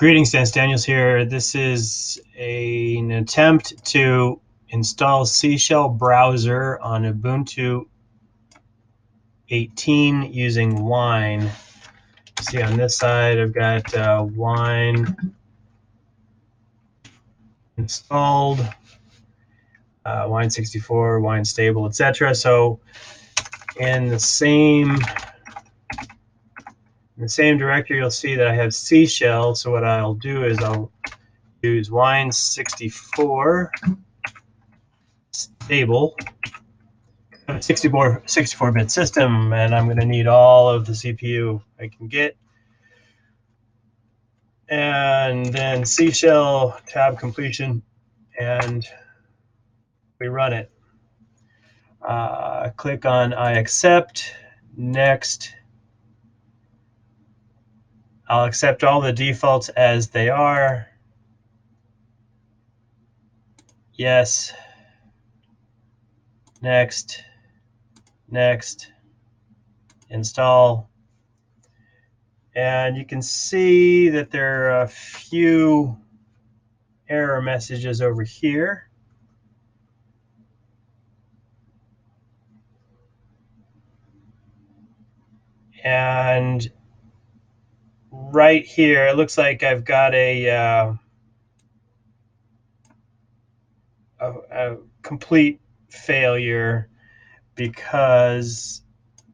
Greetings, Dan Daniels here. This is an attempt to install SeeShell browser on Ubuntu 18 using Wine. See on this side, I've got Wine installed, Wine 64, Wine stable, etc. So in the same directory, you'll see that I have SeeShell. So what I'll do is I'll use Wine 64 stable, a 64-bit system, and I'm going to need all of the CPU I can get. And then SeeShell tab completion, and we run it. Click on I accept, next. I'll accept all the defaults as they are. Yes. Next. Next. Install. And you can see that there are a few error messages over here. And right here, it looks like I've got a complete failure, because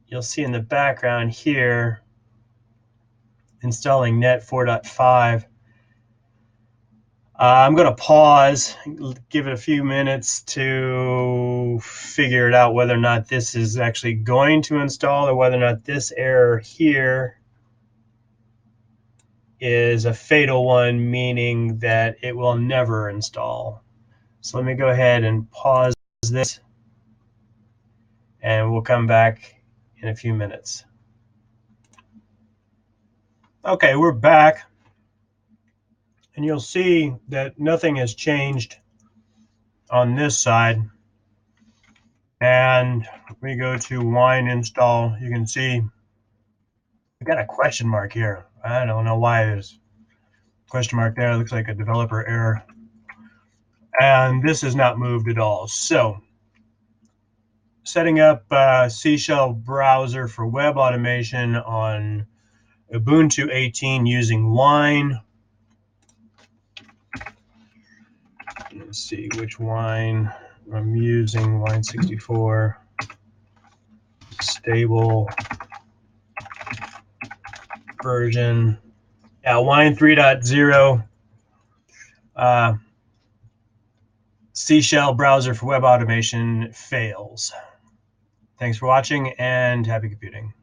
you'll see in the background here, installing net 4.5. I'm going to pause, give it a few minutes to figure it out whether or not this is actually going to install, or whether or not this error here is a fatal one, meaning that it will never install. So let me go ahead and pause this, and we'll come back in a few minutes. Okay, we're back. And you'll see that nothing has changed on this side. And we go to Wine install. You can see we got a question mark here. I don't know why there's a question mark there. It looks like a developer error. And this has not moved at all. So setting up SeeShell browser for web automation on Ubuntu 18 using Wine. Let's see which Wine I'm using. Wine 64 stable version. Yeah, Wine 3.0. SeeShell browser for web automation fails. Thanks for watching, and happy computing.